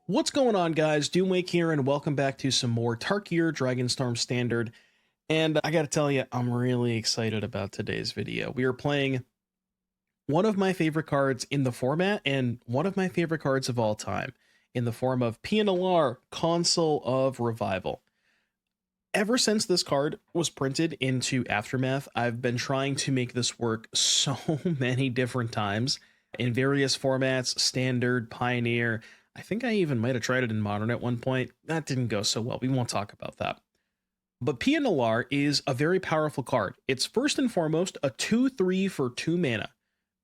What's going on, guys? Doomwake here, and welcome back to some more Tarkir Dragonstorm Standard. And I gotta tell you, I'm really excited about today's video. We are playing one of my favorite cards in the format, and one of my favorite cards of all time, in the form of Nalaar, Consul of Revival. Ever since this card was printed into Aftermath, I've been trying to make this work so many different times in various formats, Standard, Pioneer. I think I even might have tried it in Modern at one point. That didn't go so well. We won't talk about that. But Nalaar is a very powerful card. It's first and foremost a 2/3 for 2 mana.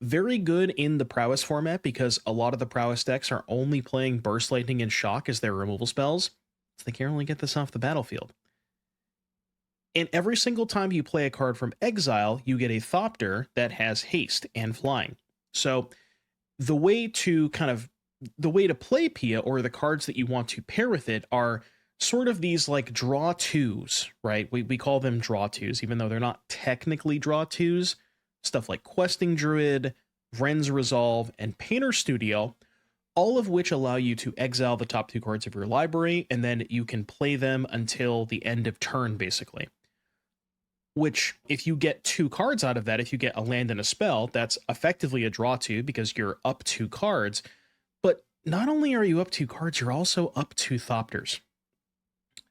Very good in the Prowess format because a lot of the Prowess decks are only playing Burst Lightning and Shock as their removal spells, so they can't really get this off the battlefield. And every single time you play a card from exile, you get a Thopter that has haste and flying. So the way to play Pia, or the cards that you want to pair with it, are sort of these like draw twos, right? We call them draw twos, even though they're not technically draw twos. Stuff like Questing Druid, Wrenn's Resolve, and Painter Studio, all of which allow you to exile the top 2 cards of your library, and then you can play them until the end of turn, basically. Which, if you get 2 cards out of that, if you get a land and a spell, that's effectively a draw 2 because you're up 2 cards. But not only are you up 2 cards, you're also up 2 Thopters.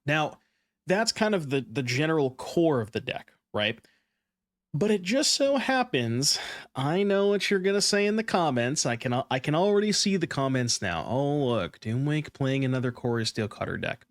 Now, that's kind of the general core of the deck, right? But it just so happens, I know what you're going to say in the comments. I can already see the comments now. Oh, look, Doomwake playing another Cori-Steel Cutter deck.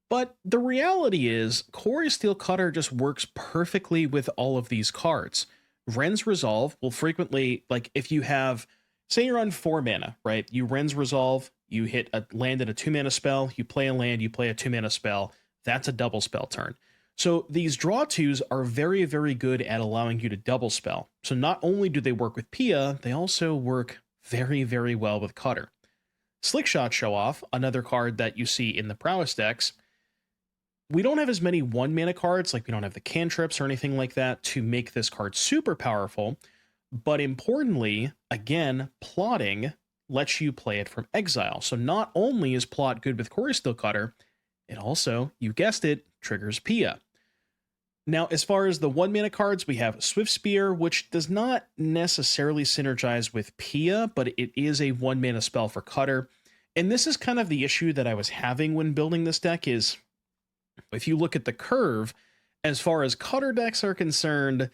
But the reality is, Cori-Steel Cutter just works perfectly with all of these cards. Wrenn's Resolve will frequently, like if you have, say you're on 4 mana, right? You Wrenn's Resolve, you hit a land and a 2 mana spell, you play a land, you play a 2 mana spell, that's a double spell turn. So these draw twos are very, very good at allowing you to double spell. So not only do they work with Pia, they also work very, very well with Cutter. Slickshot Show-Off, another card that you see in the Prowess decks. We don't have as many 1 mana cards, like we don't have the cantrips or anything like that to make this card super powerful. But importantly, again, plotting lets you play it from exile. So not only is plot good with Cori-Steel Cutter, it also, you guessed it, triggers Pia. Now, as far as the 1 mana cards, we have Swiftspear, which does not necessarily synergize with Pia, but it is a 1 mana spell for Cutter. And this is kind of the issue that I was having when building this deck is, if you look at the curve, as far as Cutter decks are concerned,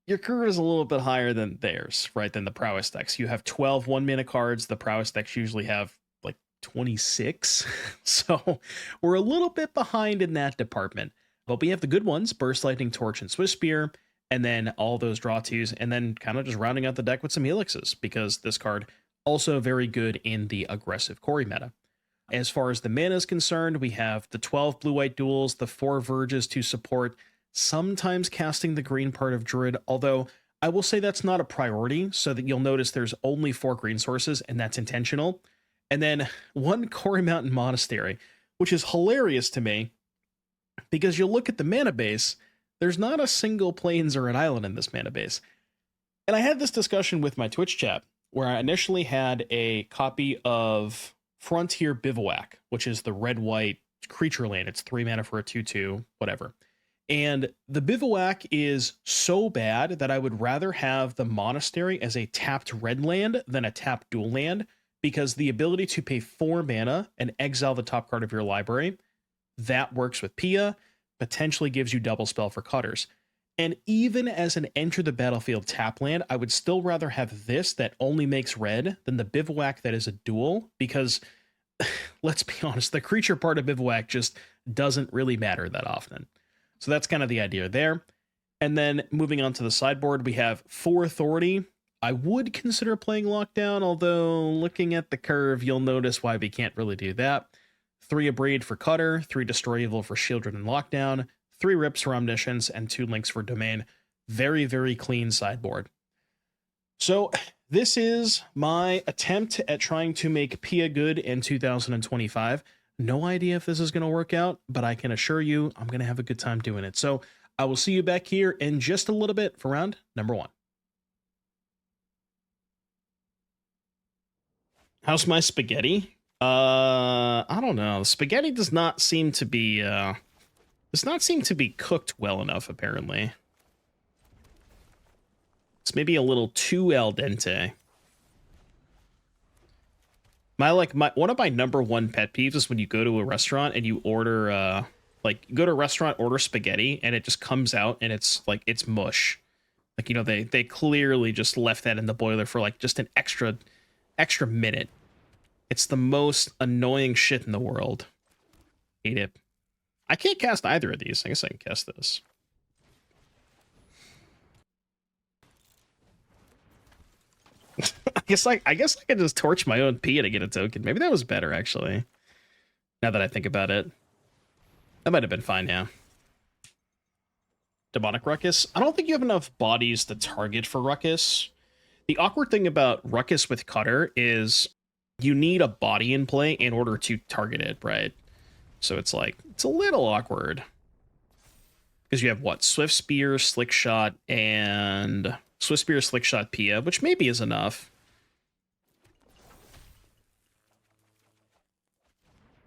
your curve is a little bit higher than theirs, right, than the Prowess decks. You have 12 1 mana cards. The Prowess decks usually have like 26. So we're a little bit behind in that department. But we have the good ones, Burst Lightning, Torch, and Swiftspear, and then all those draw twos, and then kind of just rounding out the deck with some helixes, because this card also very good in the aggressive Cori meta. As far as the mana is concerned, we have the 12 blue-white duels, the 4 Verges to support, sometimes casting the green part of Druid, although I will say that's not a priority, so that you'll notice there's only 4 green sources, and that's intentional. And then 1 Cori Mountain Monastery, which is hilarious to me, because you'll look at the mana base, there's not a single plains or an island in this mana base. And I had this discussion with my Twitch chat, where I initially had a copy of Frontier Bivouac, which is the red-white creature land. It's 3 mana for a 2/2, whatever. And the Bivouac is so bad that I would rather have the Monastery as a tapped red land than a tapped dual land, because the ability to pay 4 mana and exile the top card of your library, that works with Pia, potentially gives you double spell for Cutters. And even as an enter the battlefield tap land, I would still rather have this that only makes red than the Bivouac that is a dual, because let's be honest, the creature part of Bivouac just doesn't really matter that often. So that's kind of the idea there. And then moving on to the sideboard, we have 4 Authority. I would consider playing Lockdown, although looking at the curve, you'll notice why we can't really do that. 3 Abrade for Cutter, 3 Destroy Evil for Shieldred and Lockdown, 3 Rips for Omniscience, and 2 Links for Domain. Very, very clean sideboard. So this is my attempt at trying to make Pia good in 2025. No idea if this is going to work out, but I can assure you I'm going to have a good time doing it. So I will see you back here in just a little bit for round number 1. How's my spaghetti? I don't know. Spaghetti does not seem to be cooked well enough, apparently. It's maybe a little too al dente. One of my number one pet peeves is when you go to a restaurant and you order you go to a restaurant, order spaghetti, and it just comes out and it's mush. Like, you know, they clearly just left that in the boiler for like just an extra minute. It's the most annoying shit in the world. Hate it. I can't cast either of these. I guess I can cast this. I guess I could just torch my own Pia to get a token. Maybe that was better, actually. Now that I think about it. That might have been fine, yeah. Demonic Ruckus. I don't think you have enough bodies to target for Ruckus. The awkward thing about Ruckus with Cutter is you need a body in play in order to target it, right? So it's like, it's a little awkward. Because you have what? Swiftspear, Slickshot, and Swiftspear, Slickshot, Pia, which maybe is enough.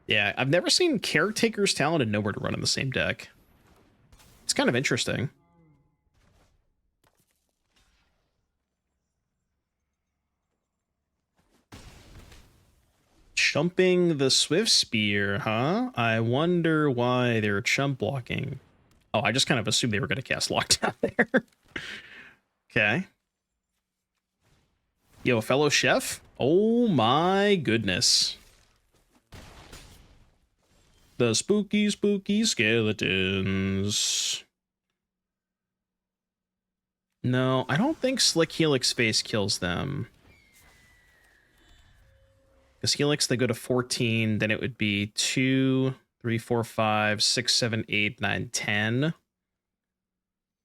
Yeah, I've never seen Caretaker's Talent and Nowhere to run in the same deck. It's kind of interesting. Chumping the Swiftspear, huh? I wonder why they're chump blocking. Oh, I just kind of assumed they were going to cast Lockdown there. Okay. Yo, fellow chef? Oh my goodness. The spooky, spooky skeletons. No, I don't think Slick Helix face kills them. Because Helix, they go to 14, then it would be 2, 3, 4, 5, 6, 7, 8, 9, 10.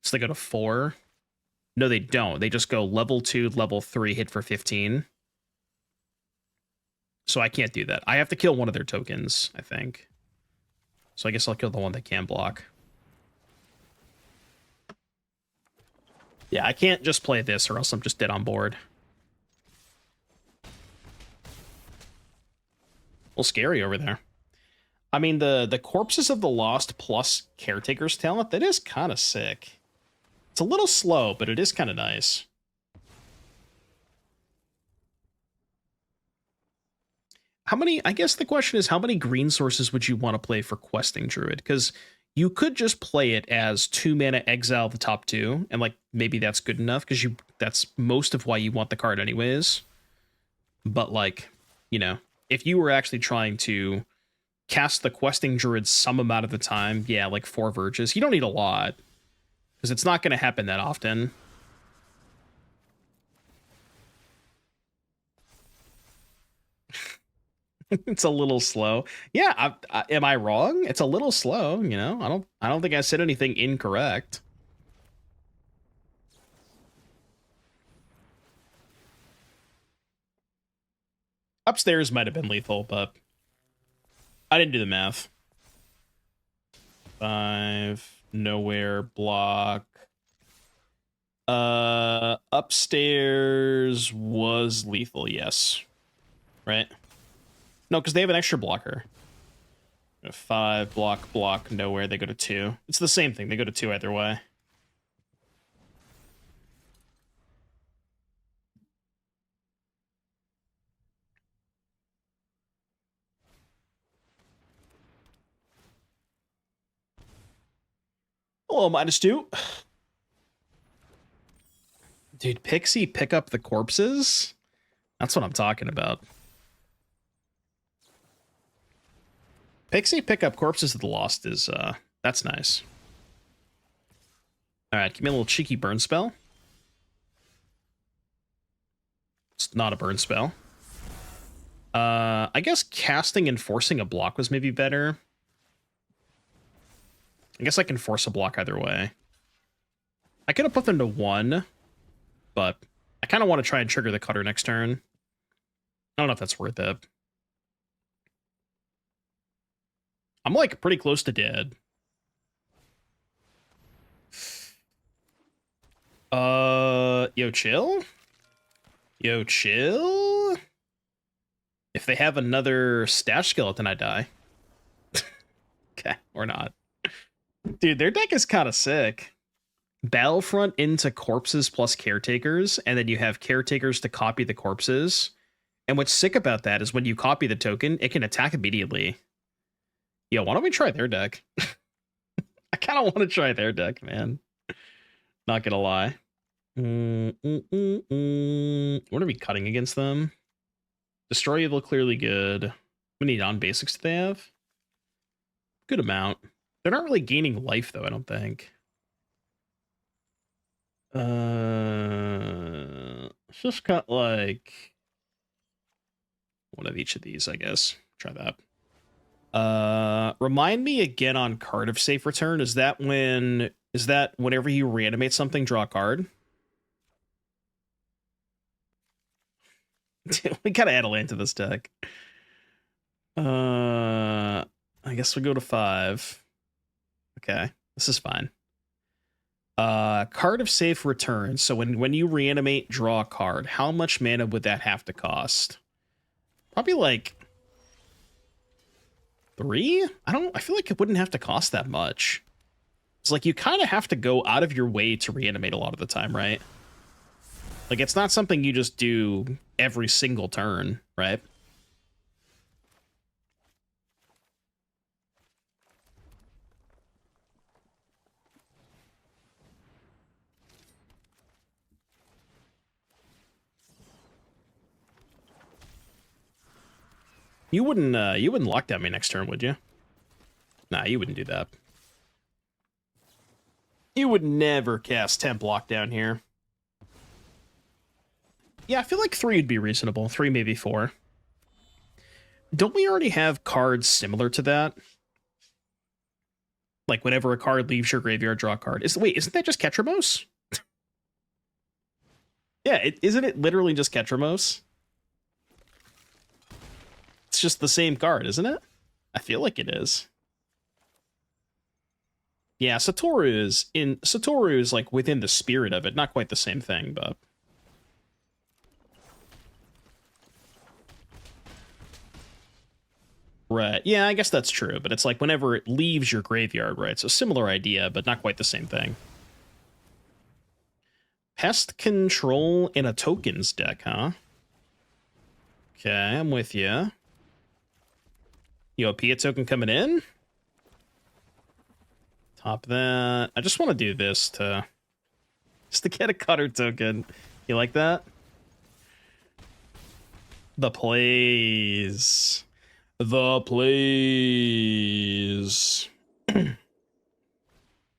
So they go to 4. No, they don't. They just go level 2, level 3, hit for 15. So I can't do that. I have to kill one of their tokens, I think. So I guess I'll kill the one that can block. Yeah, I can't just play this or else I'm just dead on board. A little scary over there. I mean, the Corpses of the Lost plus Caretaker's Talent, that is kind of sick. It's a little slow, but it is kind of nice. How many, I guess the question is, how many green sources would you want to play for Questing Druid? Because you could just play it as 2 mana exile the top 2, and like maybe that's good enough because that's most of why you want the card anyways. But like, you know, if you were actually trying to cast the Questing Druid some amount of the time, yeah, like 4 Verges, you don't need a lot. Because it's not going to happen that often. It's a little slow. Yeah, am I wrong? It's a little slow, you know? I don't think I said anything incorrect. Upstairs might have been lethal, but I didn't do the math. 5, nowhere, block. Upstairs was lethal, yes. Right? No, because they have an extra blocker. 5, block, nowhere. They go to 2. It's the same thing. They go to 2 either way. Hello, -2. Dude, Pixie pick up the corpses? That's what I'm talking about. Pixie pick up Corpses of the Lost is, that's nice. Alright, give me a little cheeky burn spell. It's not a burn spell. I guess casting and forcing a block was maybe better. I guess I can force a block either way. I could have put them to 1, but I kind of want to try and trigger the Cutter next turn. I don't know if that's worth it. I'm like pretty close to dead. Yo, chill? Yo, chill? If they have another stash skeleton, I die. Okay, or not. Dude, their deck is kind of sick. Battlefront into corpses plus caretakers, and then you have caretakers to copy the corpses. And what's sick about that is when you copy the token, it can attack immediately. Yo, why don't we try their deck? I kind of want to try their deck, man. Not gonna lie. What are we cutting against them? Destroy Evil, clearly good. How many non-basics do they have? Good amount. They're not really gaining life, though, I don't think. Let's just cut, like, one of each of these, I guess. Try that. Remind me again on card of safe return. Is that whenever you reanimate something, draw a card? We gotta add a land to this deck. I guess we go to 5. Okay, this is fine. Card of safe return. So when you reanimate, draw a card. How much mana would that have to cost? Probably like 3? I feel like it wouldn't have to cost that much. It's like you kind of have to go out of your way to reanimate a lot of the time, right? Like, it's not something you just do every single turn, right? You wouldn't lock down me next turn, would you? Nah, you wouldn't do that. You would never cast Temp Lockdown here. Yeah, I feel like 3 would be reasonable. 3, maybe 4. Don't we already have cards similar to that? Like, whenever a card leaves your graveyard, draw a card. Wait, isn't that just Ketramos? Yeah, isn't it literally just Ketramos? It's just the same card, isn't it? I feel like it is. Yeah, Satoru is like within the spirit of it. Not quite the same thing, but... Right. Yeah, I guess that's true, but it's like whenever it leaves your graveyard, right? So similar idea, but not quite the same thing. Pest control in a tokens deck, huh? Okay, I'm with you. Yo, Pia token coming in. Top that. I just want to do this just to get a cutter token. You like that? The plays. The plays. All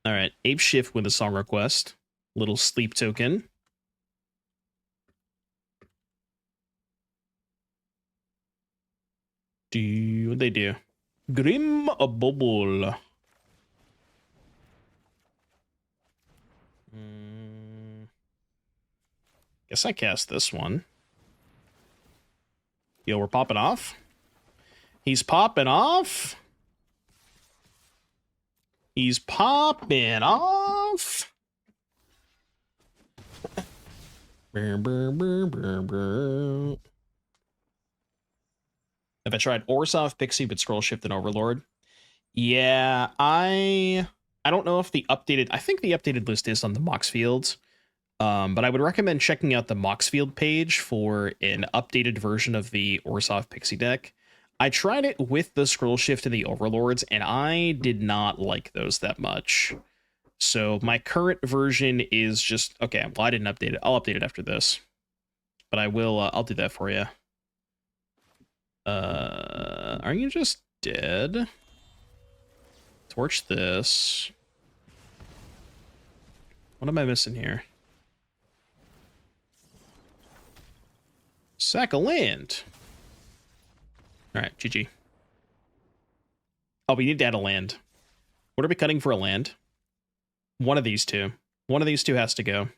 right, Ape Shift with a song request. Little sleep token. What'd they do? Grim a Bubble. Guess I cast this one. Yo, we're popping off. He's popping off. He's popping off. Have I tried Orzhov, Pixie, but Scroll Shift and Overlord? Yeah, I don't know if the updated... I think the updated list is on the Mox Fields. But I would recommend checking out the Moxfield page for an updated version of the Orzhov Pixie deck. I tried it with the Scroll Shift and the Overlords, and I did not like those that much. So my current version is just... Okay, well, I didn't update it. I'll update it after this. But I will... I'll do that for you. Are you just dead? Torch this. What am I missing here? Sack of land. Alright, GG. Oh, we need to add a land. What are we cutting for a land? One of these two. One of these two has to go.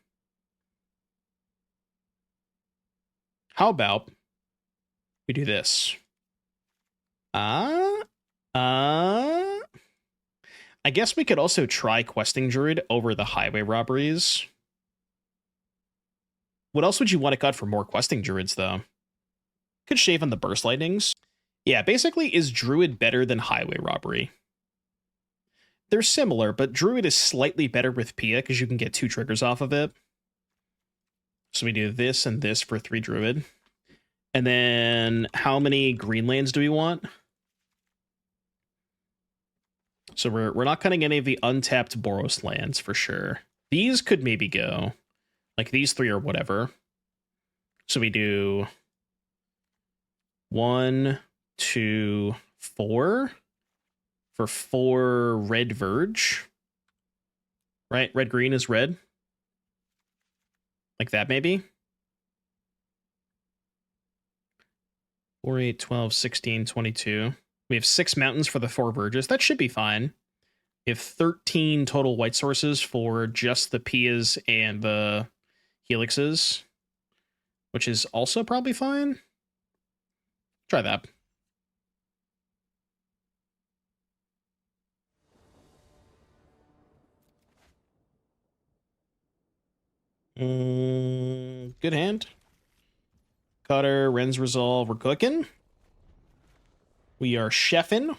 How about we do this? I guess we could also try Questing Druid over the Highway Robberies. What else would you want to cut for more Questing Druids, though? Could shave on the burst lightnings. Yeah, basically, is Druid better than Highway Robbery? They're similar, but Druid is slightly better with Pia because you can get 2 triggers off of it. So we do this and this for 3 Druid. And then how many green lands do we want? So we're not cutting any of the untapped Boros lands for sure. These could maybe go. Like these 3 or whatever. So we do 1, 2, 4 for 4 red Verge. Right? Red green is red. Like that maybe. 4, 8, 12, 16, 22. We have 6 mountains for the 4 Verges. That should be fine. We have 13 total white sources for just the Pias and the Helixes, which is also probably fine. Try that. Good hand. Cutter, Wrenn's Resolve, we're cooking. We are chefing.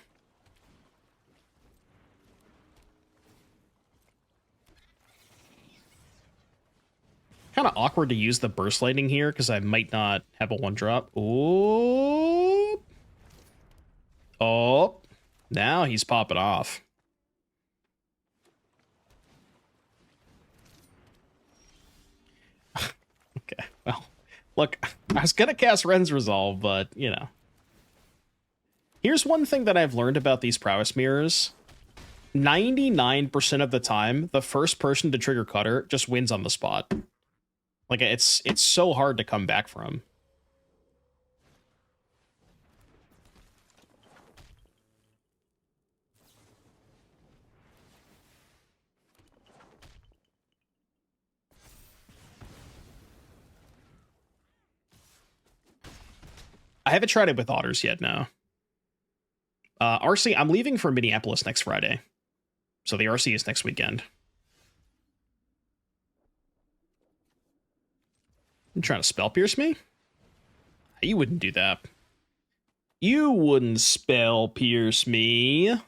Kind of awkward to use the burst lightning here because I might not have a 1-drop. Oh. Oh. Now he's popping off. Okay, well, look, I was going to cast Wrenn's Resolve, but, you know. Here's one thing that I've learned about these Prowess mirrors. 99% of the time, the first person to trigger Cutter just wins on the spot. Like, it's so hard to come back from. I haven't tried it with otters yet, no. RC, I'm leaving for Minneapolis next Friday. So the RC is next weekend. You trying to spell pierce me? You wouldn't do that. You wouldn't spell pierce me.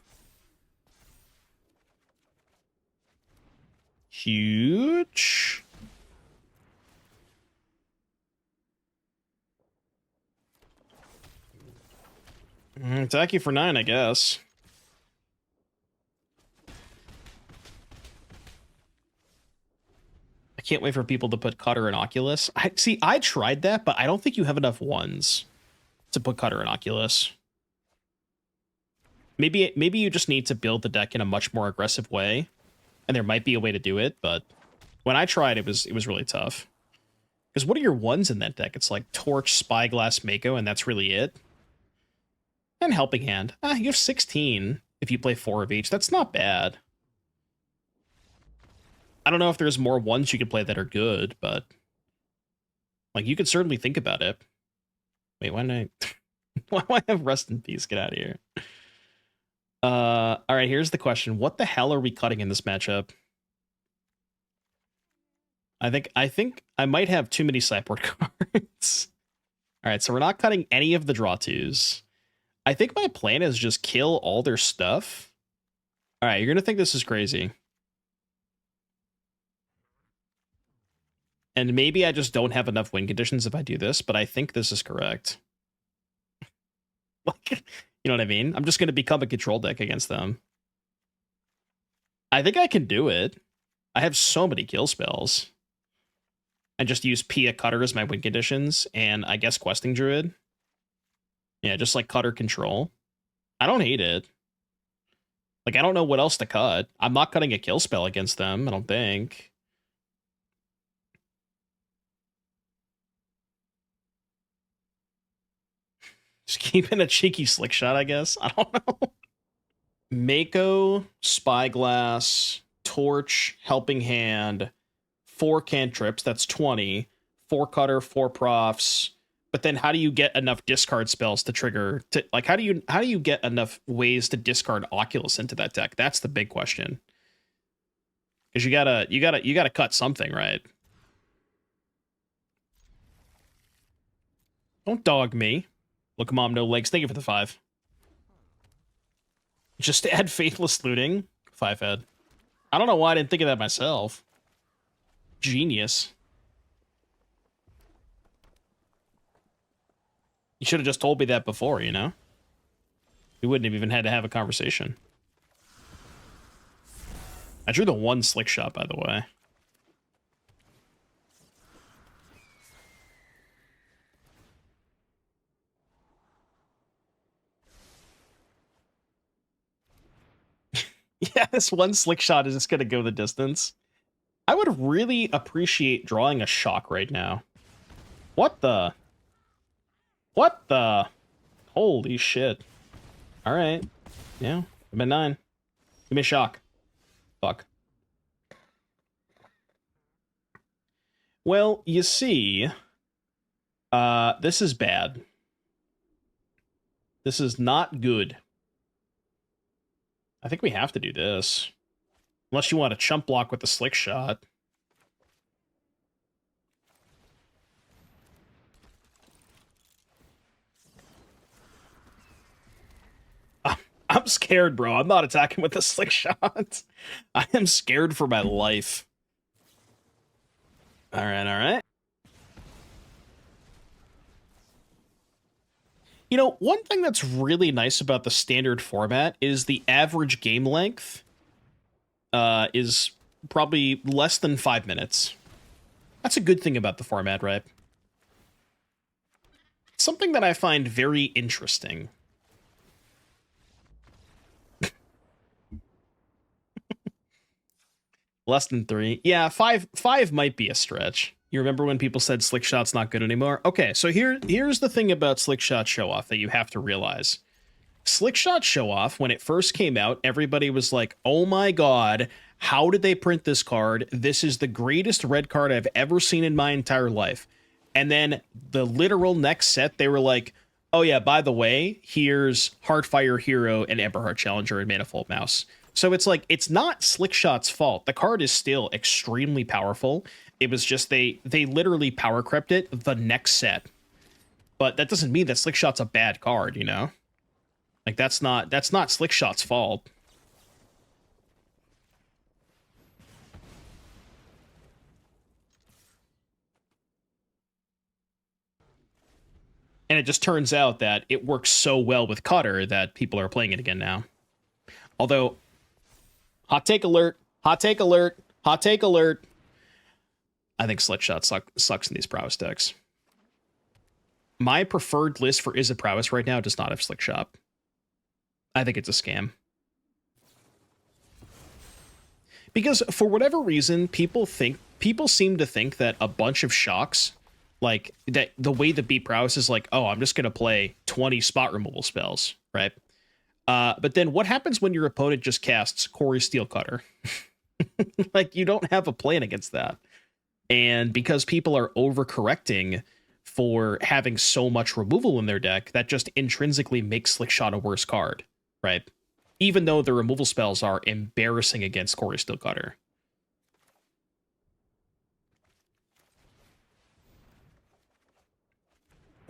Huge. Attack you for 9, I guess. I can't wait for people to put Cutter and Oculus. I tried that, but I don't think you have enough ones to put Cutter and Oculus. Maybe you just need to build the deck in a much more aggressive way, and there might be a way to do it, but when I tried, it was really tough. Because what are your ones in that deck? It's like Torch, Spyglass, Mako, and that's really it. And Helping Hand. You have 16 if you play 4 of each. That's not bad. I don't know if there's more ones you could play that are good, but like you could certainly think about it. Wait, why didn't I why do I have Rest in Peace? Get out of here. All right, here's the question. What the hell are we cutting in this matchup? I think I might have too many sideboard cards. All right, so we're not cutting any of the draw 2s. I think my plan is just kill all their stuff. All right, you're going to think this is crazy. And maybe I just don't have enough win conditions if I do this, but I think this is correct. Like, you know what I mean? I'm just going to become a control deck against them. I think I can do it. I have so many kill spells. And just use Pia Cutter as my win conditions, and I guess Questing Druid. Yeah, just like Cutter control. I don't hate it. Like, I don't know what else to cut. I'm not cutting a kill spell against them, I don't think. Just keeping a cheeky slick shot, I guess. I don't know. Mako, Spyglass, Torch, Helping Hand, 4 cantrips, that's 20. 4 Cutter, 4 Profs. But then how do you get enough discard spells to trigger to like how do you get enough ways to discard Oculus into that deck? That's the big question. Because you gotta cut something, right? Don't dog me. Look, Mom, no legs. Thank you for the 5. Just add Faithless Looting. 5 head. I don't know why I didn't think of that myself. Genius. You should have just told me that before, you know? We wouldn't have even had to have a conversation. I drew the 1 Slickshot, by the way. Yeah, this 1 Slickshot is just going to go the distance. I would really appreciate drawing a shock right now. What the? What the? Holy shit. Alright. Yeah, I've been 9. Give me a shock. Fuck. Well, you see, this is bad. This is not good. I think we have to do this. Unless you want to chump block with the Slickshot. I'm scared, bro. I'm not attacking with the Slickshot. I am scared for my life. Alright, alright. You know, one thing that's really nice about the standard format is the average game length is probably less than 5 minutes. That's a good thing about the format, right? Something that I find very interesting. Less than 3. Yeah, 5 might be a stretch. You remember when people said Slickshot's not good anymore? Okay, so here's the thing about Slickshot Show-Off that you have to realize. Slickshot Show-Off, when it first came out, everybody was like, oh my god, how did they print this card? This is the greatest red card I've ever seen in my entire life. And then the literal next set, they were like, oh yeah, by the way, here's Heartfire Hero and Emberheart Challenger and Manifold Mouse. So it's like, it's not Slickshot's fault. The card is still extremely powerful. It was just they literally power crept it the next set. But that doesn't mean that Slickshot's a bad card, you know? Like, that's not Slickshot's fault. And it just turns out that it works so well with Cutter that people are playing it again now. Although, hot take alert, hot take alert, hot take alert. I think Slickshot sucks in these Prowess decks. My preferred list for Izzet Prowess right now does not have Slickshot. I think it's a scam. Because for whatever reason, people seem to think that a bunch of shocks, like that the way the beat Prowess is like, oh, I'm just gonna play 20 spot removal spells, right? But then what happens when your opponent just casts Cori-Steel Cutter? Like, you don't have a plan against that. And because people are overcorrecting for having so much removal in their deck, that just intrinsically makes Slickshot a worse card, right? Even though the removal spells are embarrassing against Cori-Steel Cutter.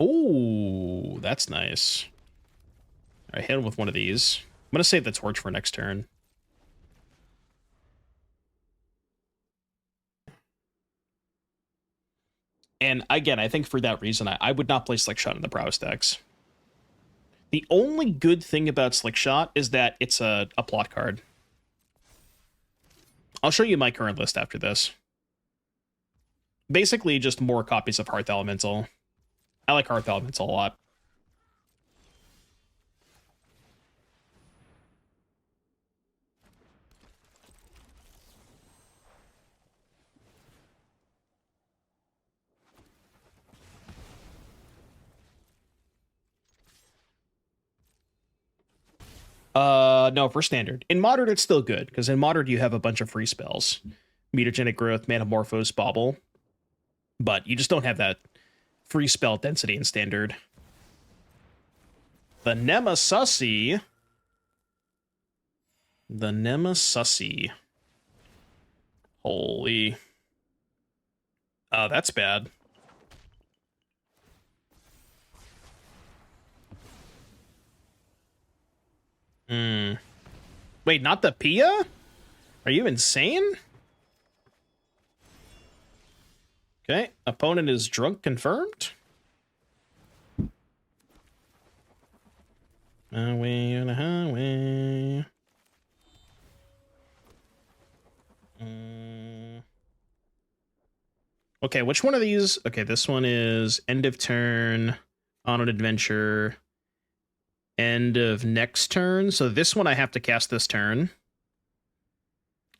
Oh, that's nice. All right, hit him with one of these. I'm going to save the torch for next turn. And again, I think for that reason, I would not play Slickshot in the Prowess decks. The only good thing about Slickshot is that it's a plot card. I'll show you my current list after this. Basically, just more copies of Hearth Elemental. I like Hearth Elemental a lot. No, for standard. In modern, it's still good, because in modern you have a bunch of free spells. Mutagenic Growth, Metamorphose, Bauble. But you just don't have that free spell density in standard. The Nemesussy. The Nemesussy. Holy. That's bad. Hmm. Wait, not the Pia? Are you insane? Okay, opponent is drunk confirmed. Highway on a highway. Okay, which one of these? Okay, this one is end of turn, on an adventure, end of next turn. So this one I have to cast this turn.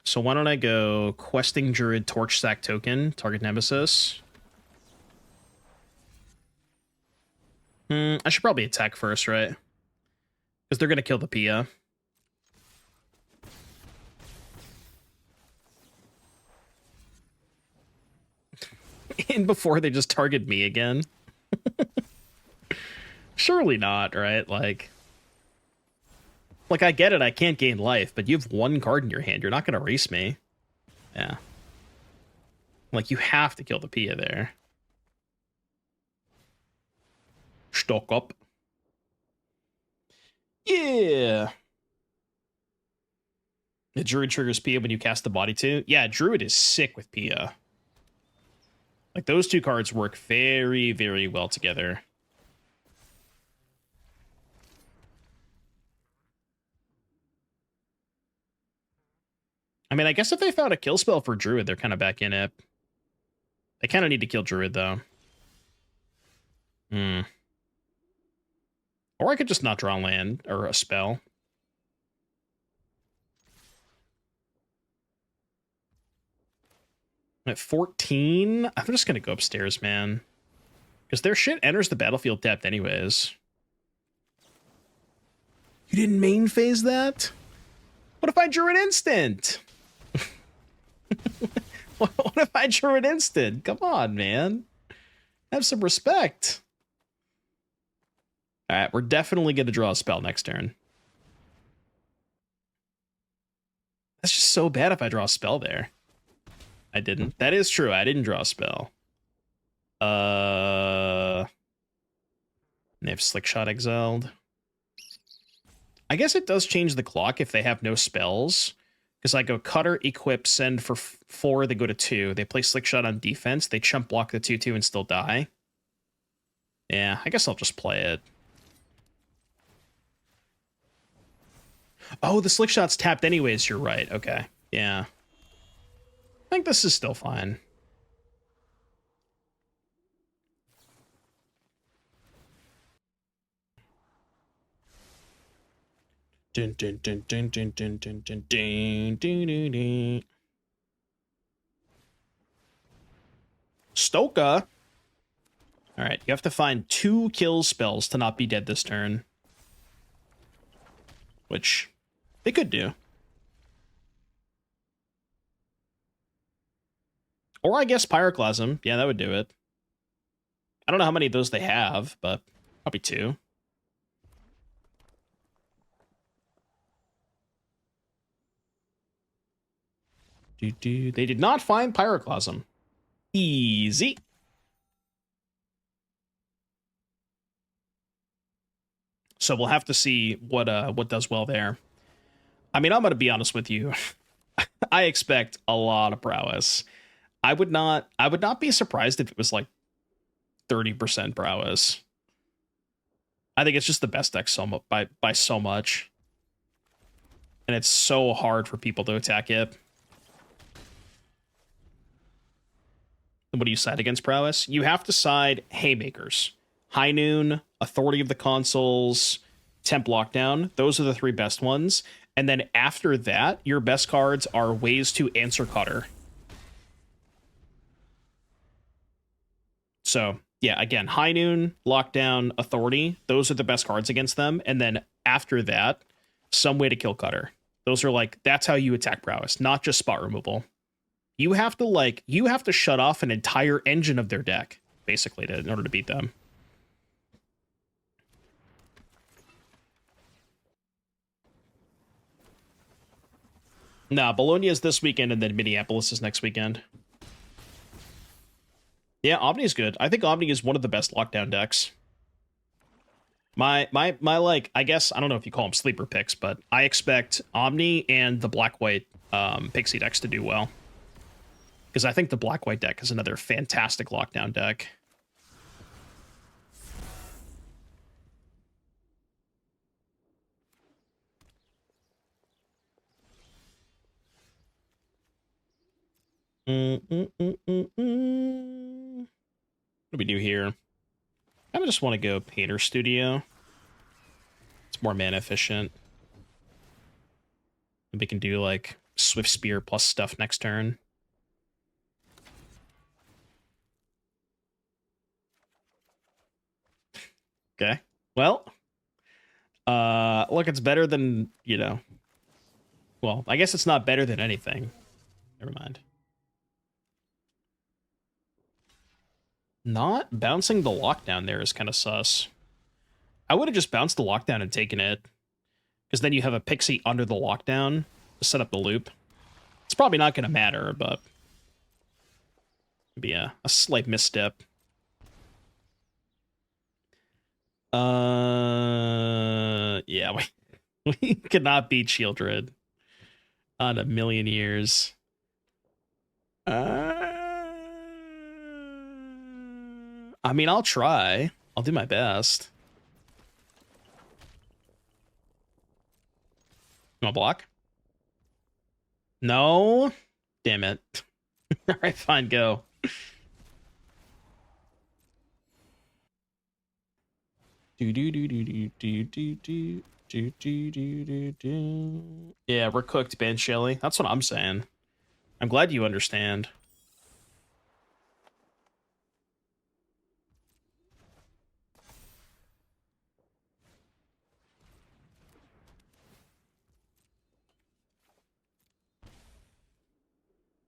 So why don't I go Questing Druid, Torch Sack Token, target Nemesis. I should probably attack first, right? Because they're going to kill the Pia. And before they just target me again. Surely not, right? Like, I get it, I can't gain life, but you have one card in your hand. You're not going to race me. Yeah. Like, you have to kill the Pia there. Stock up. Yeah. The Druid triggers Pia when you cast the body too. Yeah, Druid is sick with Pia. Like, those two cards work very, very well together. I mean, I guess if they found a kill spell for Druid, they're kind of back in it. They kind of need to kill Druid, though. Or I could just not draw land or a spell. At 14, I'm just going to go upstairs, man. Because their shit enters the battlefield depth anyways. You didn't main phase that? What if I drew an instant? What if I drew an instant? Come on, man. Have some respect. All right, we're definitely going to draw a spell next turn. That's just so bad if I draw a spell there. I didn't. That is true. I didn't draw a spell. They have Slickshot exiled. I guess it does change the clock if they have no spells. Because I go Cutter, Equip, send for 4, they go to 2. They play Slickshot on defense. They chump block the 2/2 and still die. Yeah, I guess I'll just play it. Oh, the Slickshot's tapped anyways. You're right. Okay. Yeah. I think this is still fine. Dun, dun, dun, dun, dun, dun, dun, dun, dun, dun, dun, dun. Stoka. All right, you have to find 2 kill spells to not be dead this turn. Which they could do. Or I guess Pyroclasm. Yeah, that would do it. I don't know how many of those they have, but probably 2. They did not find Pyroclasm. Easy. So we'll have to see what does well there. I mean, I'm gonna be honest with you. I expect a lot of Prowess. I would not be surprised if it was like 30% Prowess. I think it's just the best deck by so much. And it's so hard for people to attack it. What do you side against Prowess? You have to side Haymakers. High Noon, Authority of the Consuls, Temp Lockdown. Those are the 3 best ones. And then after that, your best cards are ways to answer Cutter. So, yeah, again, High Noon, Lockdown, Authority. Those are the best cards against them. And then after that, some way to kill Cutter. Those are like, that's how you attack Prowess, not just spot removal. You have to shut off an entire engine of their deck, basically, in order to beat them. Nah, Bologna is this weekend, and then Minneapolis is next weekend. Yeah, Omni is good. I think Omni is one of the best lockdown decks. Like, I guess, I don't know if you call them sleeper picks, but I expect Omni and the black-white Pixie decks to do well. Because I think the black-white deck is another fantastic lockdown deck. What do we do here? I just want to go Painter Studio. It's more mana efficient. And we can do like Swiftspear plus stuff next turn. Okay. Well, look, it's better than, you know. Well, I guess it's not better than anything. Never mind. Not bouncing the lockdown there is kind of sus. I would have just bounced the lockdown and taken it. Because then you have a Pixie under the lockdown to set up the loop. It's probably not going to matter, but it'd be a slight misstep. Yeah, we could not beat Shieldred on a million years. I mean, I'll try. I'll do my best. You want to block? No? Damn it. All right, fine, go. Yeah, we're cooked, Ben Shelley. That's what I'm saying. I'm glad you understand.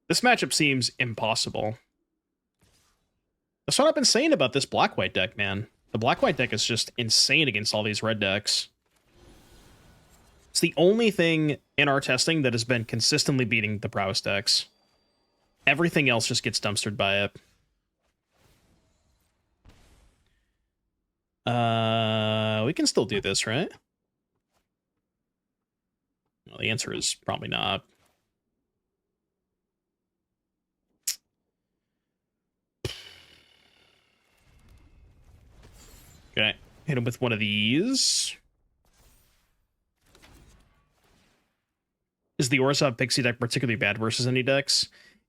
This matchup seems impossible. That's what I've been saying about this black-white deck, man. The black-white deck is just insane against all these red decks. It's the only thing in our testing that has been consistently beating the Prowess decks. Everything else just gets dumpstered by it. We can still do this, right? Well, the answer is probably not. Okay, hit him with one of these. Is the Orzhov Pixie deck particularly bad versus any decks?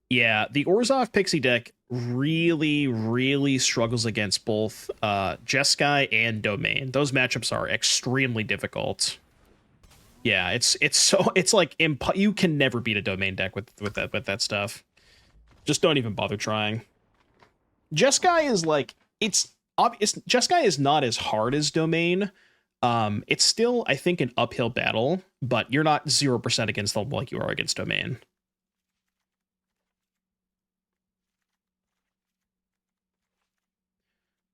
Yeah, the Orzhov Pixie deck really, really struggles against both Jeskai and Domain. Those matchups are extremely difficult. Yeah, it's like you can never beat a Domain deck with that stuff. Just don't even bother trying. Jeskai is like Jeskai is not as hard as Domain. It's still, I think, an uphill battle, but you're not 0% against them like you are against Domain.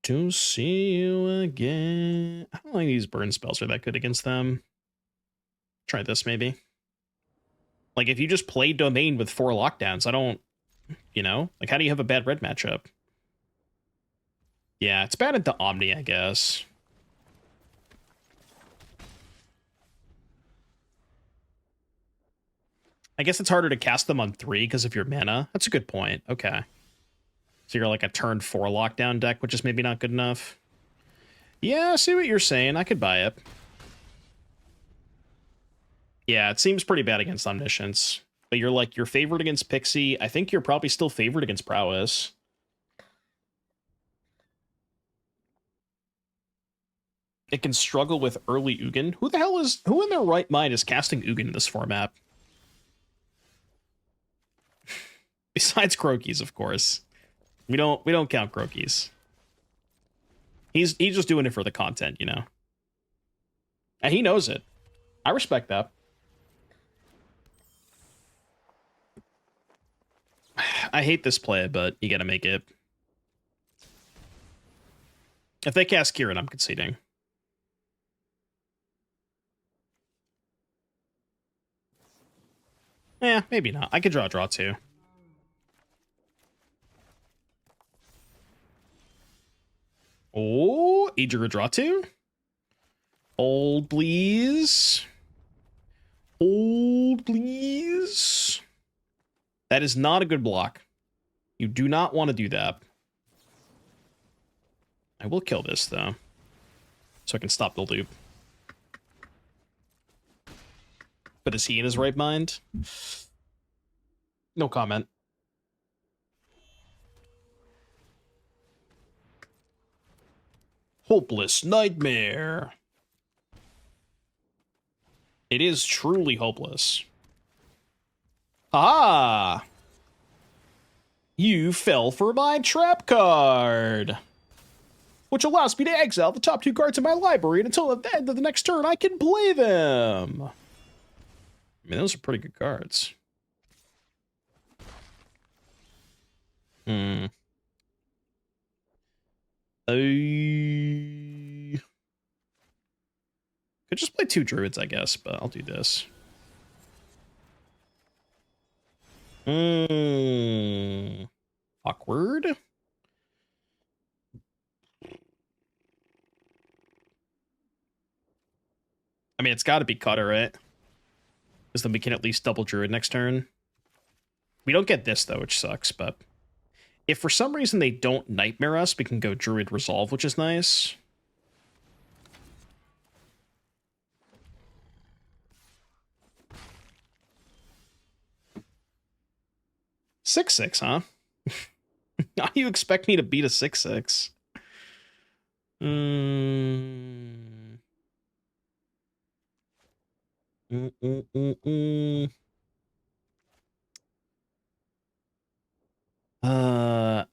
To see you again. I don't think these burn spells are that good against them. Try this, maybe. Like, if you just play Domain with 4 lockdowns, I don't, you know? Like, how do you have a bad red matchup? Yeah, it's bad at the Omni, I guess. I guess it's harder to cast them on 3 because of your mana. That's a good point. Okay. So you're like a turn 4 lockdown deck, which is maybe not good enough. Yeah, I see what you're saying. I could buy it. Yeah, it seems pretty bad against Omniscience. But you're like, you're favored against Pixie. I think you're probably still favored against Prowess. It can struggle with early Ugin. Who in their right mind is casting Ugin in this format? Besides Croakies, of course. We don't count Croakies. He's just doing it for the content, you know. And he knows it. I respect that. I hate this play, but you gotta make it. If they cast Kieran, I'm conceding. Yeah, maybe not. I could draw too. Oh, Eager draw 2? Hold, please. Hold, please. That is not a good block. You do not want to do that. I will kill this, though, so I can stop the loop. But is he in his right mind? No comment. Hopeless nightmare. It is truly hopeless. Ah! You fell for my trap card, which allows me to exile the top 2 cards in my library, and until the end of the next turn, I can play them. I mean, those are pretty good cards. Could just play 2 druids, I guess, but I'll do this. Awkward. I mean, it's got to be Cutter, right? Because then we can at least double druid next turn. We don't get this, though, which sucks, but if for some reason they don't nightmare us, we can go druid resolve, which is nice. Six, huh? How do you expect me to beat a 6/6?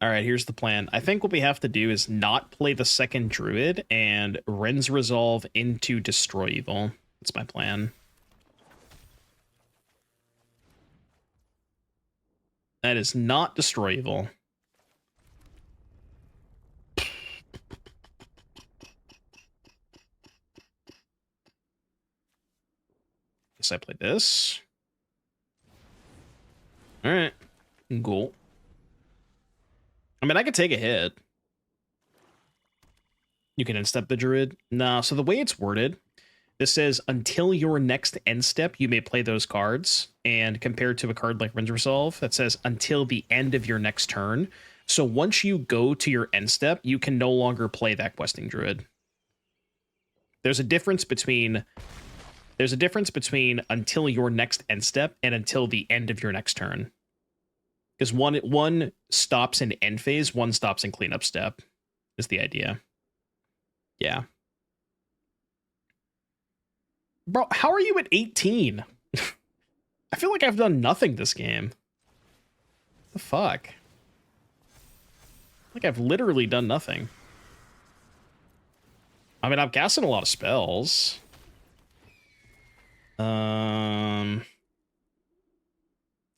All right, here's the plan. I think what we have to do is not play the second druid and Wrenn's resolve into destroy evil. That's my plan. That is not destroy evil. Guess I played this. All right, cool. I mean, I could take a hit. You can end step the druid. Nah, so the way it's worded, this says, until your next end step, you may play those cards. And compared to a card like Wrenn's Resolve, that says, until the end of your next turn. So once you go to your end step, you can no longer play that questing druid. There's a difference between until your next end step and until the end of your next turn. Because one stops in end phase, one stops in cleanup step, is the idea. Yeah. Bro, how are you at 18? I feel like I've done nothing this game. What the fuck? Like I've literally done nothing. I mean, I'm casting a lot of spells.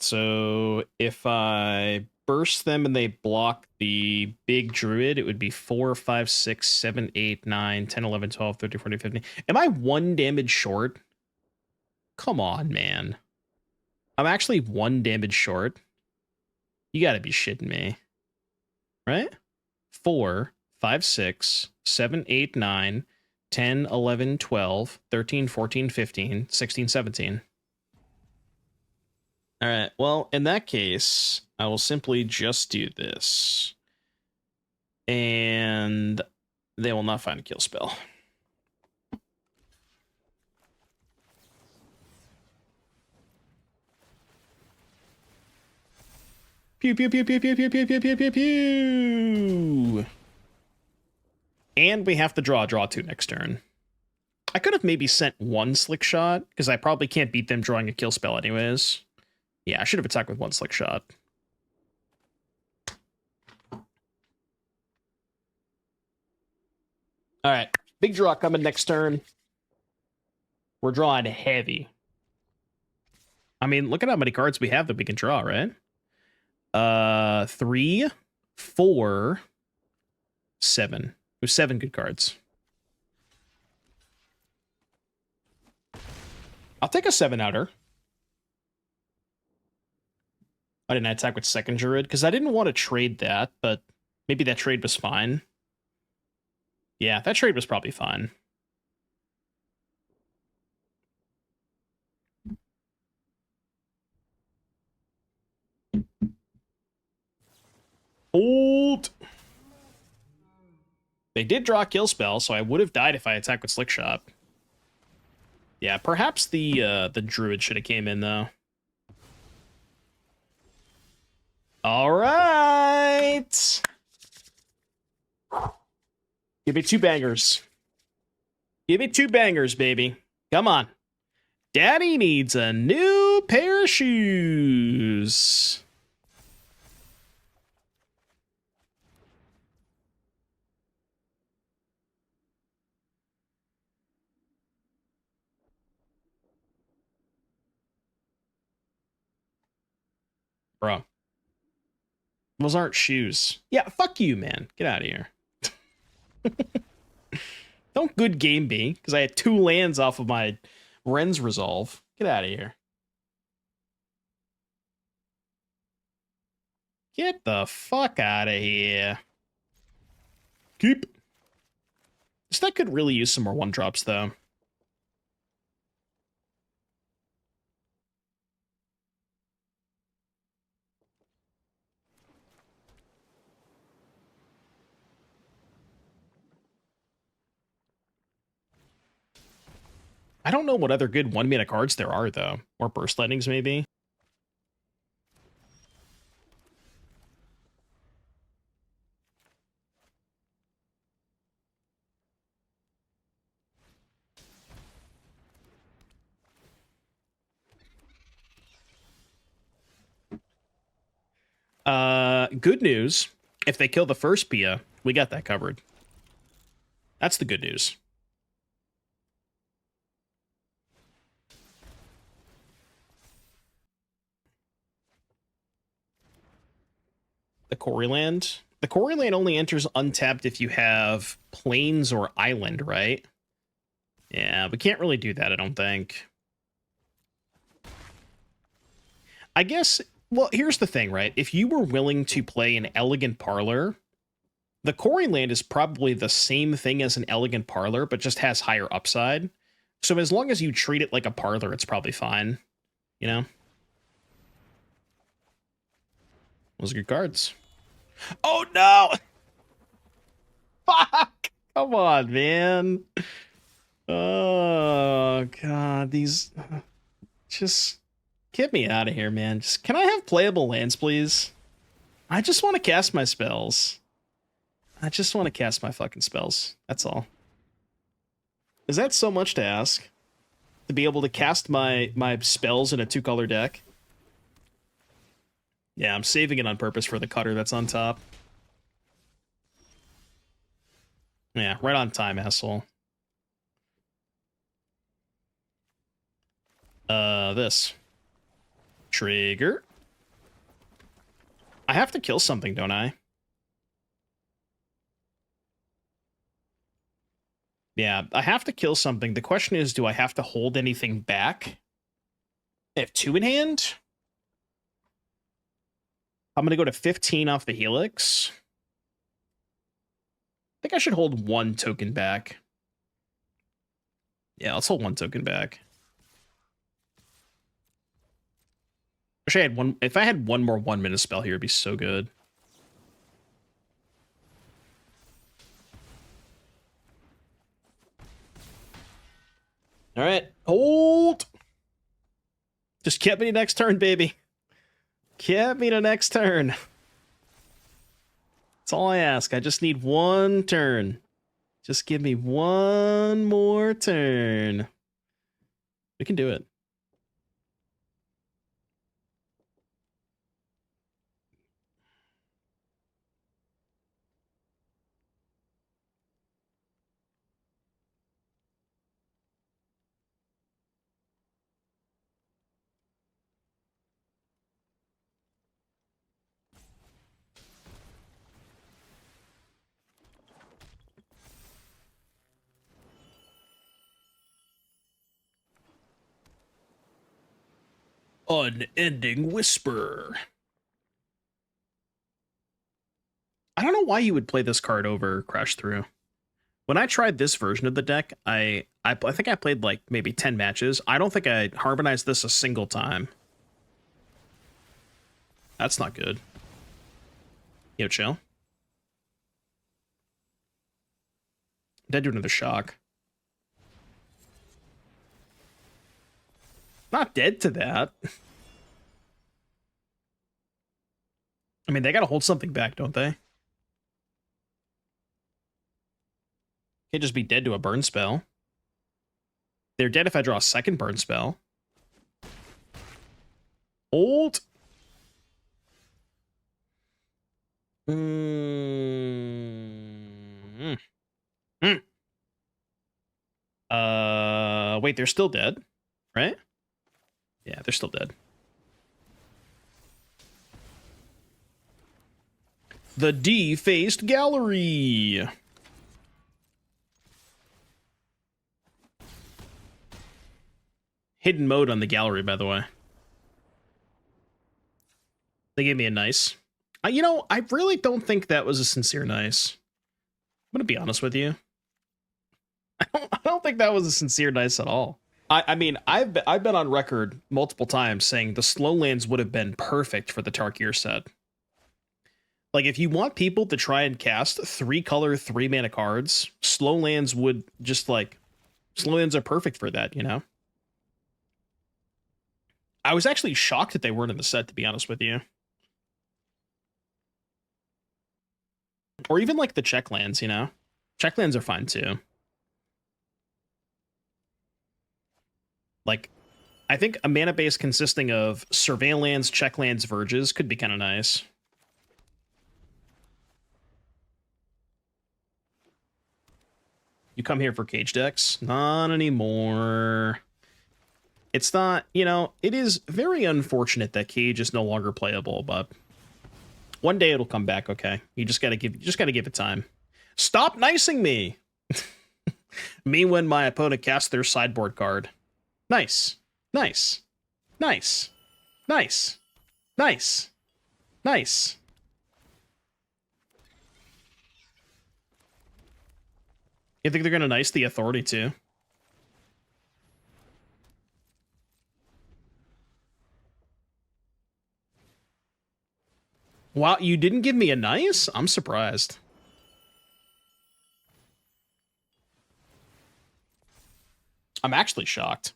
So if I burst them and they block the big druid, it would be 4, 5, 6, 7, 8, 9, 10, 11, 12, 13, 14, 15. Am I 1 damage short? Come on, man. I'm actually 1 damage short. You gotta be shitting me. Right? 4, 5, 6, 7, 8, 9, 10, 11, 12, 13, 14, 15, 16, 17. All right, well, in that case, I will simply just do this. And they will not find a kill spell. Pew, pew, pew, pew, pew, pew, pew, pew, pew, pew, pew. And we have to draw 2 next turn. I could have maybe sent 1 slick shot, because I probably can't beat them drawing a kill spell anyways. Yeah, I should have attacked with 1 slick shot. All right, big draw coming next turn. We're drawing heavy. I mean, look at how many cards we have that we can draw, right? 3, 4, 7. We have 7 good cards. I'll take a 7-outer. I didn't attack with second druid because I didn't want to trade that, but maybe that trade was fine. Yeah, that trade was probably fine. Hold. They did draw a kill spell, so I would have died if I attacked with Slickshot. Yeah, perhaps the druid should have came in though. All right. Give me 2 bangers. Give me 2 bangers, baby. Come on. Daddy needs a new pair of shoes. Bro. Those aren't shoes. Yeah, fuck you, man. Get out of here. Don't good game me, because I had 2 lands off of my Wrenn's Resolve. Get out of here. Get the fuck out of here. Keep. This deck could really use some more 1-drops, though. I don't know what other good 1-mana cards there are, though. Or Burst Lightnings, maybe. Good news. If they kill the first Pia, we got that covered. That's the good news. The Cori land. The Cori land only enters untapped if you have plains or island, right? Yeah, we can't really do that, I don't think. I guess, well, here's the thing, right? If you were willing to play an Elegant Parlor, the Cori land is probably the same thing as an Elegant Parlor, but just has higher upside. So as long as you treat it like a parlor, it's probably fine. You know? Those are good cards. Oh, no! Fuck! Come on, man. Oh, God. These... Just... Get me out of here, man. Just, can I have playable lands, please? I just want to cast my spells. I just want to cast my fucking spells. That's all. Is that so much to ask? To be able to cast my spells in a 2-color deck? Yeah, I'm saving it on purpose for the cutter that's on top. Yeah, right on time, asshole. This. Trigger. I have to kill something, don't I? Yeah, I have to kill something. The question is, do I have to hold anything back? I have 2 in hand? I'm going to go to 15 off the Helix. I think I should hold 1 token back. Yeah, let's hold 1 token back. Wish I had one. If I had 1 more 1-minute spell here, it'd be so good. All right, hold. Just get me to next turn, baby. Get me to next turn. That's all I ask. I just need 1 turn. Just give me 1 more turn. We can do it. Unending Whisper. I don't know why you would play this card over Crash Through. When I tried this version of the deck, I think I played like maybe 10 matches. I don't think I harmonized this a single time. That's not good. Yo, chill. Dead to another shock. Not dead to that. I mean, they gotta hold something back, don't they? Can't just be dead to a burn spell. They're dead if I draw a second burn spell. Old. Wait, they're still dead, right? Yeah, they're still dead. The Defaced Gallery. Hidden mode on the gallery, by the way. They gave me a nice. You know, I really don't think that was a sincere nice. I'm gonna be honest with you. I don't think that was a sincere nice at all. I mean, I've been on record multiple times saying the slow lands would have been perfect for the Tarkir set. Like, if you want people to try and cast 3-color, 3-mana cards, slow lands would just, like... Slow lands are perfect for that, you know? I was actually shocked that they weren't in the set, to be honest with you. Or even, like, the check lands, you know? Check lands are fine, too. Like, I think a mana base consisting of Surveillance, check lands, Verges could be kind of nice. You come here for cage decks? Not anymore. It's not, you know, it is very unfortunate that cage is no longer playable, but one day it'll come back, okay? You just gotta give it time. Stop nicing me! Me when my opponent casts their sideboard card. Nice. Nice. Nice. Nice. Nice. Nice. You think they're gonna nice the authority too? Wow, you didn't give me a nice? I'm surprised. I'm actually shocked.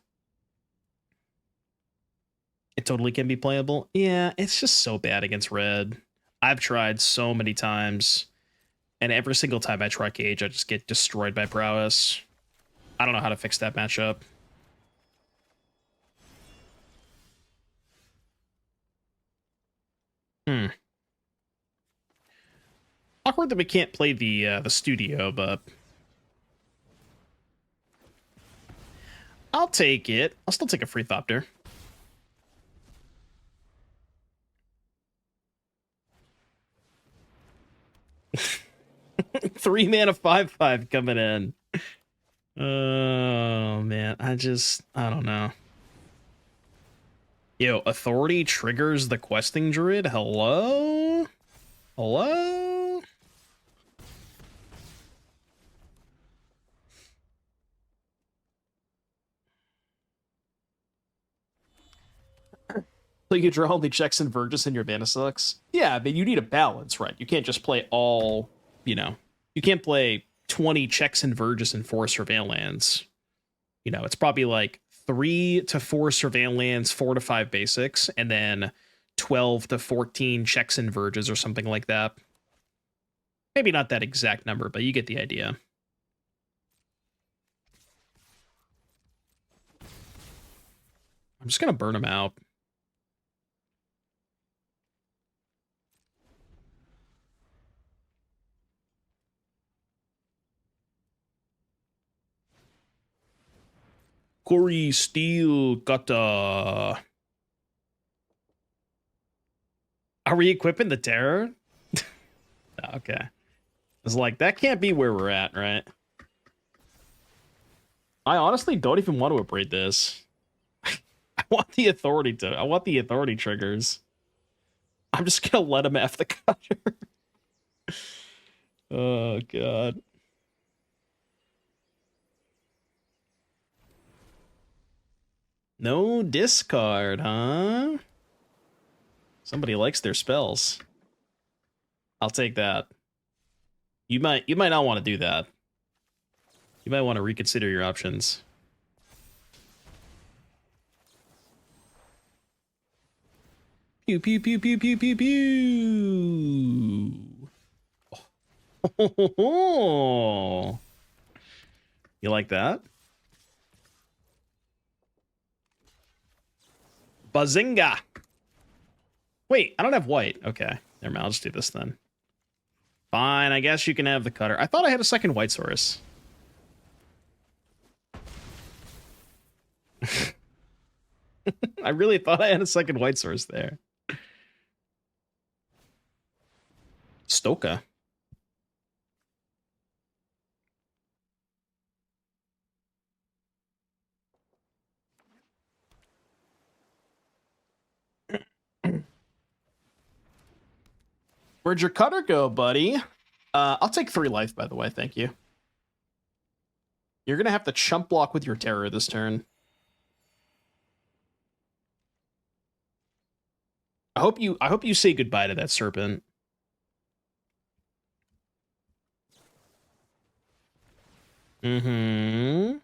It totally can be playable. Yeah, it's just so bad against red. I've tried so many times, and every single time I try cage, I just get destroyed by Prowess. I don't know how to fix that matchup. Awkward that we can't play the studio, but I'll take it. I'll still take a free Thopter. Three mana 5/5 coming in. Oh man, I don't know. Yo, authority triggers the questing druid. Hello? Hello? So you draw all the checks and Verges in your mana sucks? Yeah, but you need a balance, right? You can't just play all, you know, you can't play 20 checks and Verges and 4 Surveillance. You know, it's probably like 3 to 4 Surveillance, 4 to 5 basics, and then 12 to 14 checks and Verges or something like that. Maybe not that exact number, but you get the idea. I'm just going to burn them out. Cori-Steel Cutter. Are we equipping the Terror? Okay. I was like, that can't be where we're at, right? I honestly don't even want to Abrade this. I want the authority triggers. I'm just gonna let him F the cutter. Oh god. No discard, huh? Somebody likes their spells. I'll take that. You might not want to do that. You might want to reconsider your options. Pew pew pew pew pew pew pew. Oh. You like that? Bazinga! Wait, I don't have white. Okay, never mind. I'll just do this then. Fine, I guess you can have the cutter. I thought I had a second white source. I really thought I had a second white source there. Stoka. Where'd your cutter go, buddy? I'll take 3 life, by the way. Thank you. You're gonna have to chump block with your terror this turn. I hope you say goodbye to that serpent. Mm-hmm.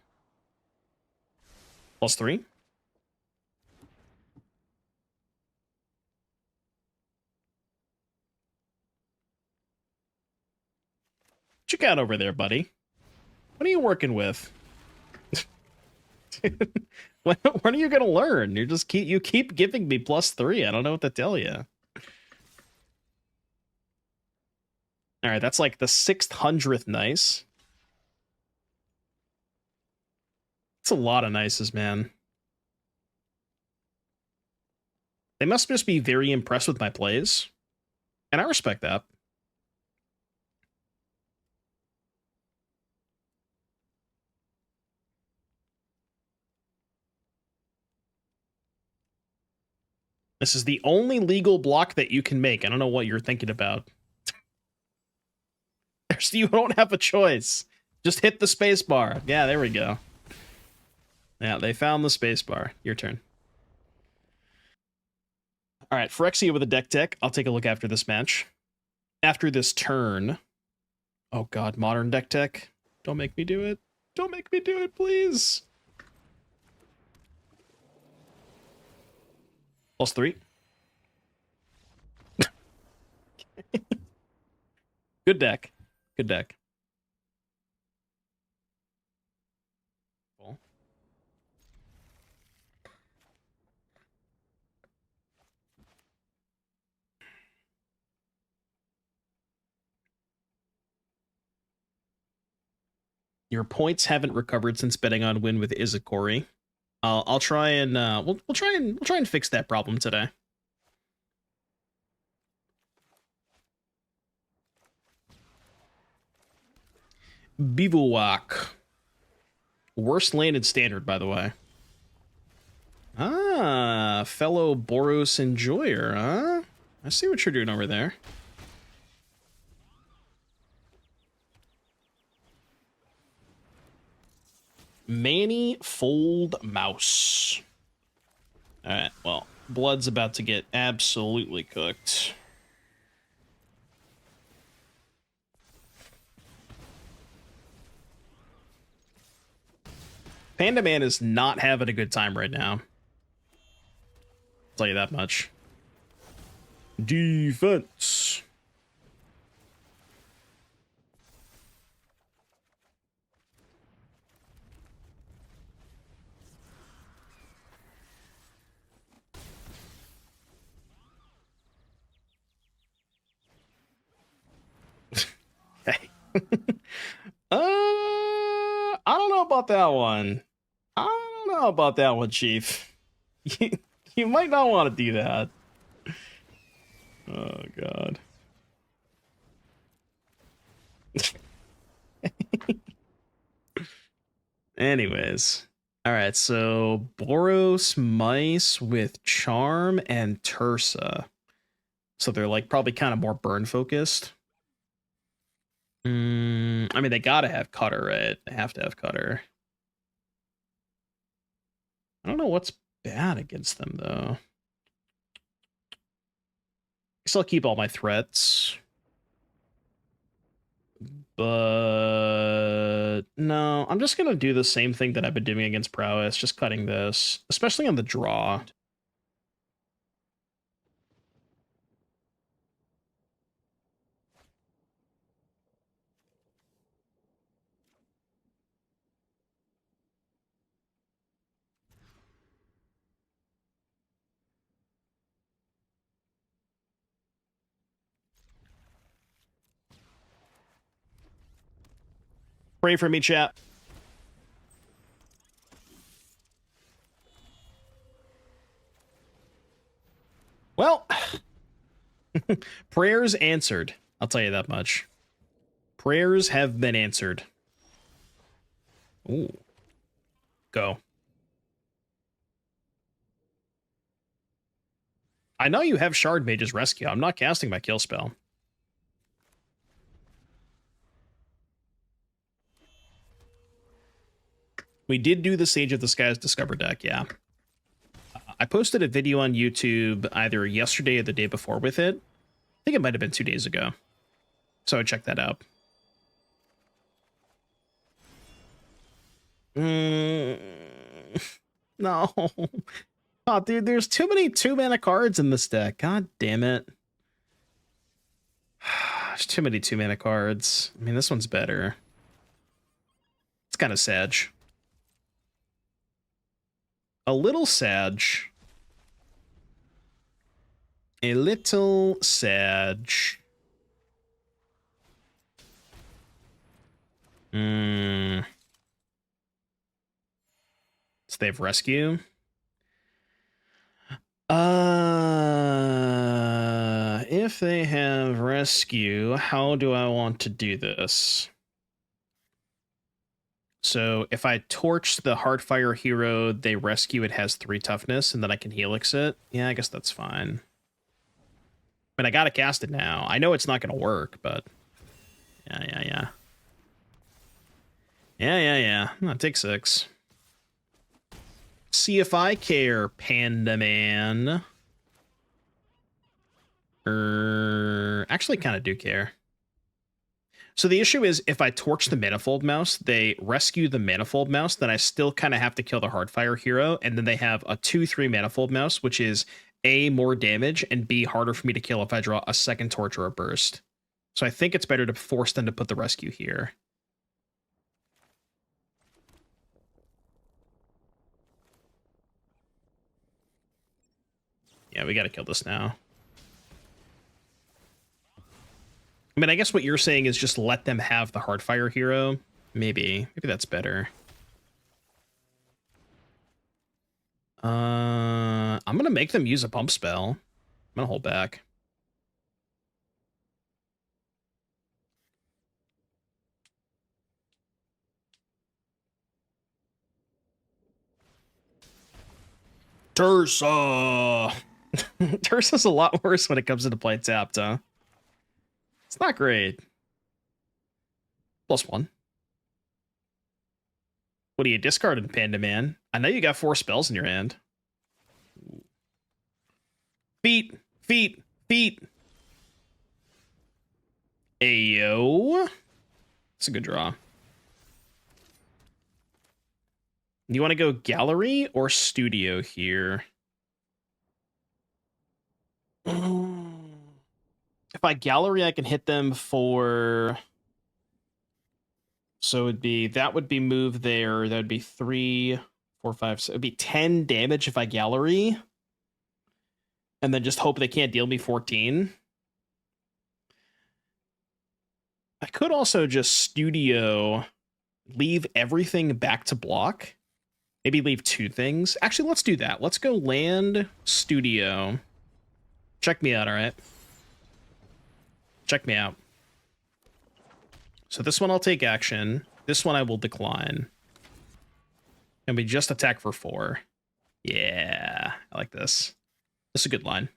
+3. Check out over there, buddy. What are you working with? when are you gonna learn? You keep giving me +3. I don't know what to tell you. All right, that's like the 600th nice. It's a lot of nices, man. They must just be very impressed with my plays, and I respect that. This is the only legal block that you can make. I don't know what you're thinking about. You don't have a choice. Just hit the space bar. Yeah, there we go. Yeah, they found the space bar. Your turn. All right, Phyrexia with a deck tech. I'll take a look after this match. After this turn. Oh god, modern deck tech. Don't make me do it. Don't make me do it, please. +3. Good deck. Good deck. Cool. Your points haven't recovered since betting on win with Izzet, Cori. I'll try and we'll try and fix that problem today. Bivouac. Worst landed standard, by the way. Ah, fellow Boros enjoyer, huh? I see what you're doing over there. Manifold Mouse. Alright, well, Blood's about to get absolutely cooked. Panda Man is not having a good time right now. I'll tell you that much. Defense. Okay. I don't know about that one. I don't know about that one, Chief. You might not want to do that. Oh, God. Anyways. All right, so Boros Mice with Charm and Tursa. So they're like probably kind of more burn focused. I mean, they gotta have Cutter, right? They have to have Cutter. I don't know what's bad against them, though. I guess I'll keep all my threats. But no, I'm just going to do the same thing that I've been doing against Prowess, just cutting this, especially on the draw. Pray for me, chat. Well, prayers answered. I'll tell you that much. Prayers have been answered. Ooh. Go. I know you have Shard Mage's Rescue. I'm not casting my kill spell. We did do the Sage of the Skies Discover deck, yeah. I posted a video on YouTube either yesterday or the day before with it. I think it might have been 2 days ago. So check that out. No. Oh, dude, there's too many 2-mana cards in this deck. God damn it. There's too many 2-mana cards. I mean, this one's better. It's kind of sad. A little sad. A little sad. So they have Rescue. If they have Rescue, how do I want to do this? So if I torch the Heartfire hero, they rescue, it has 3 toughness, and then I can Helix it. Yeah, I guess that's fine. But I gotta cast it now. I know it's not gonna work, but yeah. No, take 6. See if I care, Panda Man. Actually kind of do care. So the issue is, if I torch the Manifold Mouse, they rescue the Manifold Mouse, then I still kind of have to kill the Heartfire hero, and then they have a 2/3 Manifold Mouse, which is A, more damage, and B, harder for me to kill if I draw a second torch or a burst. So I think it's better to force them to put the rescue here. Yeah, we gotta kill this now. I mean, I guess what you're saying is just let them have the Heartfire hero. Maybe that's better. I'm gonna make them use a pump spell. I'm gonna hold back. Tursa! Tursa's a lot worse when it comes into play tapped, huh? It's not great. +1. What are you discarding, Panda Man? I know you got 4 spells in your hand. Feet! Ayo. It's a good draw. You want to go gallery or studio here? If I gallery, I can hit them for... So that would be move there. That would be 3, 4, 5, 6. It would be 10 damage if I gallery. And then just hope they can't deal me 14. I could also just studio, leave everything back to block. Maybe leave 2 things. Actually, let's do that. Let's go land, studio. Check me out, all right? Check me out. So this one I'll take action. This one I will decline. And we just attack for 4. Yeah, I like this. This is a good line.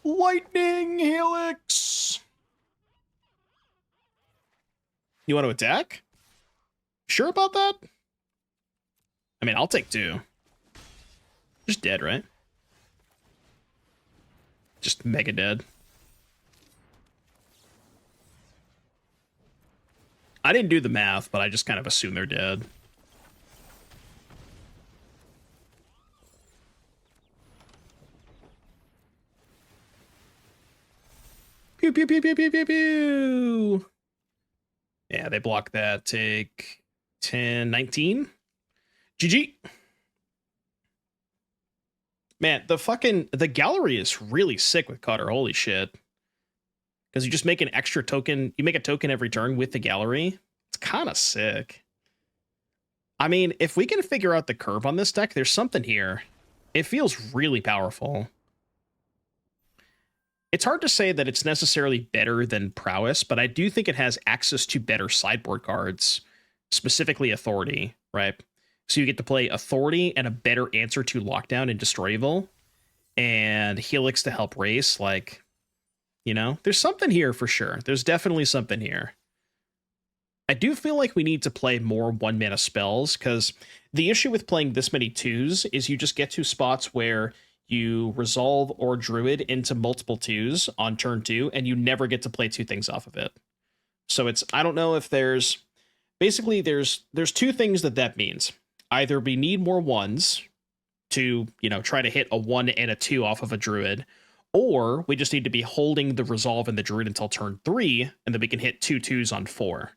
Lightning Helix. You want to attack? Sure about that? I mean, I'll take 2. Just dead, right? Just mega dead. I didn't do the math, but I just kind of assume they're dead. Pew, pew, pew, pew, pew, pew, pew. Yeah, they block that. Take 10, 19. GG. Man, the gallery is really sick with Cutter. Holy shit. Because you just make an extra token. You make a token every turn with the gallery. It's kind of sick. I mean, if we can figure out the curve on this deck, there's something here. It feels really powerful. It's hard to say that it's necessarily better than Prowess, but I do think it has access to better sideboard cards, specifically Authority, right? So you get to play Authority and a better answer to Lockdown and Destroy Evil, and Helix to help race. Like, you know, there's something here for sure. There's definitely something here. I do feel like we need to play more 1-mana spells, because the issue with playing this many 2s is you just get to spots where you resolve or druid into multiple 2s on turn 2, and you never get to play 2 things off of it. So it's, I don't know if there's, basically there's 2 things that means. Either we need more 1s to, you know, try to hit a 1 and a 2 off of a druid, or we just need to be holding the resolve and the druid until turn 3, and then we can hit 2 2s on 4.